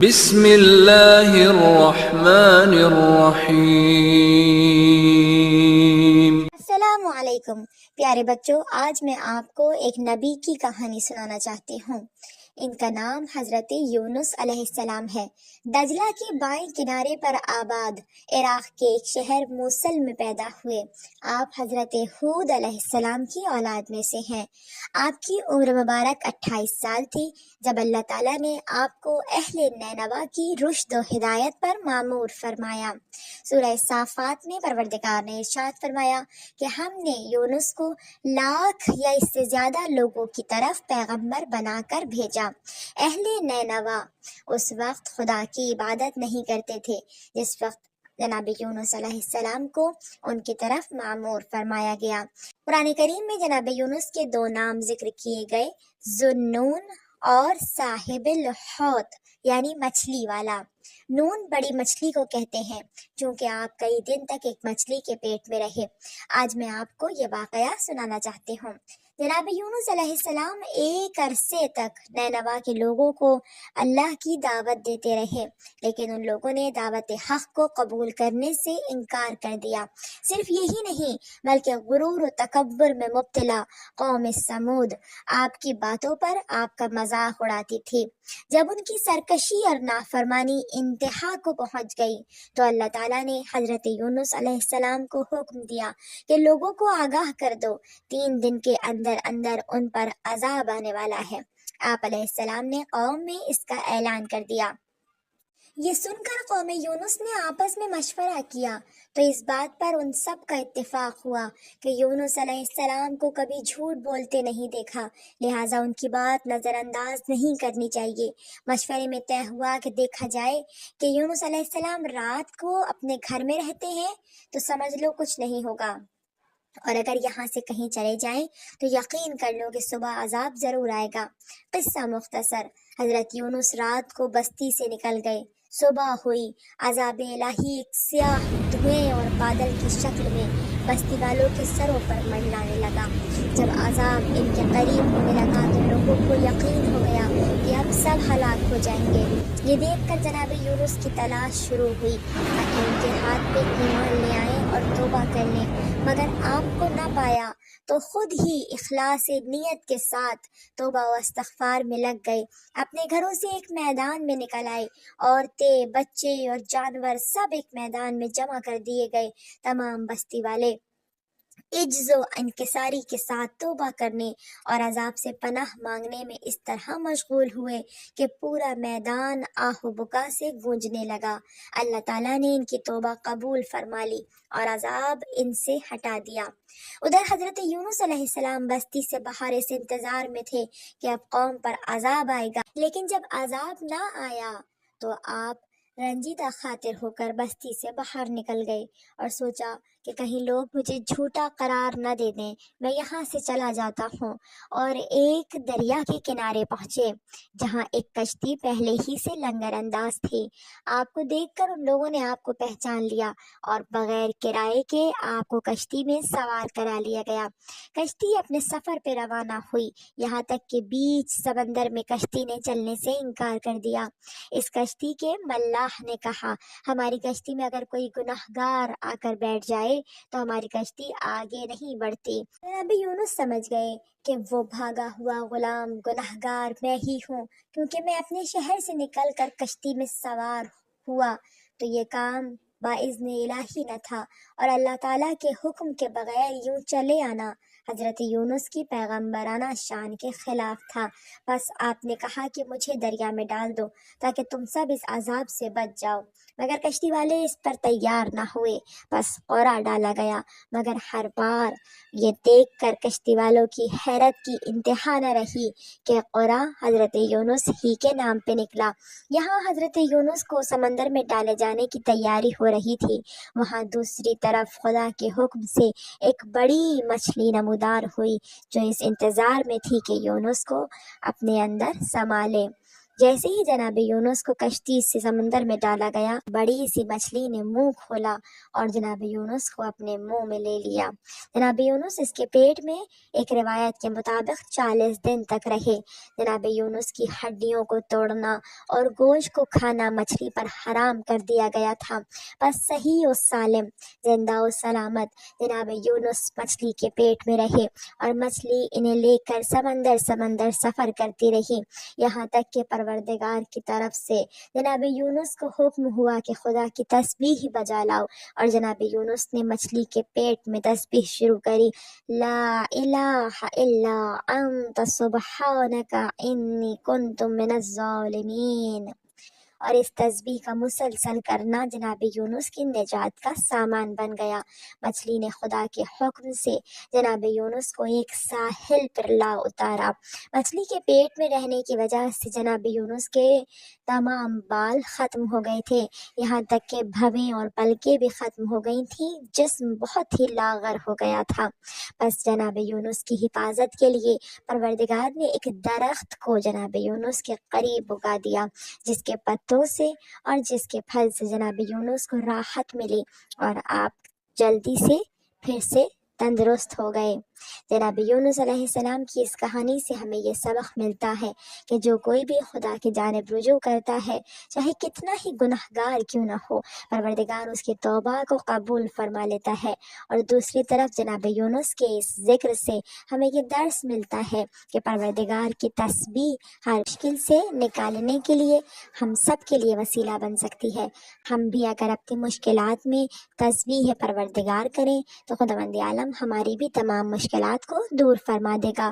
بسم اللہ الرحمن الرحیم۔ السلام علیکم پیارے بچوں، آج میں آپ کو ایک نبی کی کہانی سنانا چاہتی ہوں۔ ان کا نام حضرت یونس علیہ السلام ہے۔ دجلہ کے بائیں کنارے پر آباد عراق کے ایک شہر موصل میں پیدا ہوئے۔ آپ حضرت ہود علیہ السلام کی اولاد میں سے ہیں۔ آپ کی عمر مبارک 28 سال تھی جب اللہ تعالیٰ نے آپ کو اہل نینوا کی رشد و ہدایت پر مامور فرمایا۔ سورہ صافات میں پروردگار نے ارشاد فرمایا کہ ہم نے یونس کو 1,00,000 یا اس سے زیادہ لوگوں کی طرف پیغمبر بنا کر بھیجا۔ اہل نینوا اس وقت خدا کی عبادت نہیں کرتے تھے جس وقت جناب یونس علیہ السلام کو ان کی طرف مامور فرمایا گیا۔ قرآن کریم میں جناب یونس کے 2 نام ذکر کیے گئے، ذُو-النُّون اور صاحب الحوت یعنی مچھلی والا۔ نون بڑی مچھلی کو کہتے ہیں چونکہ آپ کئی دن تک ایک مچھلی کے پیٹ میں رہے۔ آج میں آپ کو یہ واقعہ سنانا چاہتی ہوں۔ جناب یونس علیہ السلام ایک عرصے تک نینوا کے لوگوں کو اللہ کی دعوت دیتے رہے، لیکن ان لوگوں نے دعوت حق کو قبول کرنے سے انکار کر دیا۔ صرف یہی نہیں بلکہ غرور و تکبر میں مبتلا قوم سمود آپ کی باتوں پر آپ کا مذاق اڑاتی تھی۔ جب ان کی سرکشی اور نافرمانی انتہا کو پہنچ گئی تو اللہ تعالیٰ نے حضرت یونس علیہ السلام کو حکم دیا کہ لوگوں کو آگاہ کر دو، 3 دن کے اندر اندر ان پر عذاب آنے والا ہے۔ آپ علیہ السلام نے قوم میں اس کا اعلان کر دیا۔ یہ سن کر قوم یونس نے آپس میں مشورہ کیا تو اس بات پر ان سب کا اتفاق ہوا کہ یونس علیہ السلام کو کبھی جھوٹ بولتے نہیں دیکھا، لہٰذا ان کی بات نظر انداز نہیں کرنی چاہیے۔ مشورے میں طے ہوا کہ دیکھا جائے کہ یونس علیہ السلام رات کو اپنے گھر میں رہتے ہیں تو سمجھ لو کچھ نہیں ہوگا، اور اگر یہاں سے کہیں چلے جائیں تو یقین کر لو کہ صبح عذاب ضرور آئے گا۔ قصہ مختصر، حضرت یونس رات کو بستی سے نکل گئے۔ صبح ہوئی، عذاب الہی ایک سیاہ دھوئیں اور بادل کی شکل میں بستی والوں کے سروں پر منڈلانے لگا۔ جب عذاب ان کے قریب ہونے لگا تو لوگوں کو یقین ہو گیا کہ اب سب ہلاک ہو جائیں گے۔ یہ دیکھ کر جناب یونس کی تلاش شروع ہوئی تاکہ ان کے ہاتھ پہ ایمان لے آئیں اور توبہ کر لیں، مگر آپ کو نہ پایا تو خود ہی اخلاص نیت کے ساتھ توبہ و استغفار میں لگ گئے۔ اپنے گھروں سے ایک میدان میں نکل آئے، عورتیں، بچے اور جانور سب ایک میدان میں جمع کر دیے گئے۔ تمام بستی والے عجز و انکساری کے ساتھ توبہ کرنے اور عذاب سے پناہ مانگنے میں اس طرح مشغول ہوئے کہ پورا میدان آہ و بکا سے گونجنے لگا۔ اللہ تعالیٰ نے ان کی توبہ قبول فرما لی اور عذاب ان سے ہٹا دیا۔ ادھر حضرت یونس علیہ السلام بستی سے باہر اس انتظار میں تھے کہ اب قوم پر عذاب آئے گا، لیکن جب عذاب نہ آیا تو آپ رنجیدہ خاطر ہو کر بستی سے باہر نکل گئے اور سوچا کہ کہیں لوگ مجھے جھوٹا قرار نہ دے دیں، میں یہاں سے چلا جاتا ہوں، اور ایک دریا کے کنارے پہنچے جہاں ایک کشتی پہلے ہی سے لنگر انداز تھی۔ آپ کو دیکھ کر ان لوگوں نے آپ کو پہچان لیا اور بغیر کرائے کے آپ کو کشتی میں سوار کرا لیا گیا۔ کشتی اپنے سفر پہ روانہ ہوئی، یہاں تک کہ بیچ سمندر میں کشتی نے چلنے سے انکار کر دیا۔ اس کشتی کے ملاح نے کہا، ہماری کشتی میں اگر کوئی گناہگار آ کر بیٹھ جائے تو ہماری کشتی آگے نہیں بڑھتی۔ جناب یونس سمجھ گئے کہ وہ بھاگا ہوا غلام گناہگار میں ہی ہوں، کیونکہ میں اپنے شہر سے نکل کر کشتی میں سوار ہوا تو یہ کام باذن الہی نہ تھا، اور اللہ تعالیٰ کے حکم کے بغیر یوں چلے آنا حضرت یونس کی پیغمبرانہ شان کے خلاف تھا۔ بس آپ نے کہا کہ مجھے دریا میں ڈال دو تاکہ تم سب اس عذاب سے بچ جاؤ، مگر کشتی والے اس پر تیار نہ ہوئے۔ بس قرع ڈالا گیا، مگر ہر بار یہ دیکھ کر کشتی والوں کی حیرت کی انتہا نہ رہی کہ قرع حضرت یونس ہی کے نام پہ نکلا۔ یہاں حضرت یونس کو سمندر میں ڈالے جانے کی تیاری ہو رہی تھی، وہاں دوسری طرف خدا کے حکم سے ایک بڑی مچھلی نمودار ہوئی جو اس انتظار میں تھی کہ یونس کو اپنے اندر سما لے۔ جیسے ہی جناب یونس کو کشتی سے سمندر میں ڈالا گیا، بڑی سی مچھلی نے منہ کھولا اور جناب یونس کو اپنے منہ میں لے لیا۔ جناب یونس اس کے پیٹ میں ایک روایت کے مطابق 40 دن تک رہے۔ جناب یونس کی ہڈیوں کو توڑنا اور گوشت کو کھانا مچھلی پر حرام کر دیا گیا تھا، بس صحیح و سالم، زندہ و سلامت جناب یونس مچھلی کے پیٹ میں رہے اور مچھلی انہیں لے کر سمندر سفر کرتی رہی، یہاں تک کہ پروردگار کی طرف سے جناب یونس کو حکم ہوا کہ خدا کی تسبیح بجا لاؤ، اور جناب یونس نے مچھلی کے پیٹ میں تسبیح شروع کری، لا الہ الا انت سبحانک انی کنت من الظالمین۔ اور اس تسبیح کا مسلسل کرنا جناب یونس کی نجات کا سامان بن گیا۔ مچھلی نے خدا کے حکم سے جناب یونس کو ایک ساحل پر لا اتارا۔ مچھلی کے پیٹ میں رہنے کی وجہ سے جناب یونس کے تمام بال ختم ہو گئے تھے، یہاں تک کہ بھویں اور پلکیں بھی ختم ہو گئی تھیں، جسم بہت ہی لاغر ہو گیا تھا۔ بس جناب یونس کی حفاظت کے لیے پروردگار نے ایک درخت کو جناب یونس کے قریب اگا دیا، جس کے پتوں سے اور جس کے پھل سے جناب یونس کو راحت ملی اور آپ جلدی سے پھر سے تندرست ہو گئے۔ جناب یونس علیہ السلام کی اس کہانی سے ہمیں یہ سبق ملتا ہے کہ جو کوئی بھی خدا کی جانب رجوع کرتا ہے، چاہے کتنا ہی گناہگار کیوں نہ ہو، پروردگار اس کی توبہ کو قبول فرما لیتا ہے۔ اور دوسری طرف جناب یونس کے اس ذکر سے ہمیں یہ درس ملتا ہے کہ پروردگار کی تسبیح ہر مشکل سے نکالنے کے لیے ہم سب کے لیے وسیلہ بن سکتی ہے۔ ہم بھی اگر اپنی مشکلات میں تسبیح پروردگار کریں تو خداوند عالم ہماری بھی تمام مشکلات کو دور فرما دے گا۔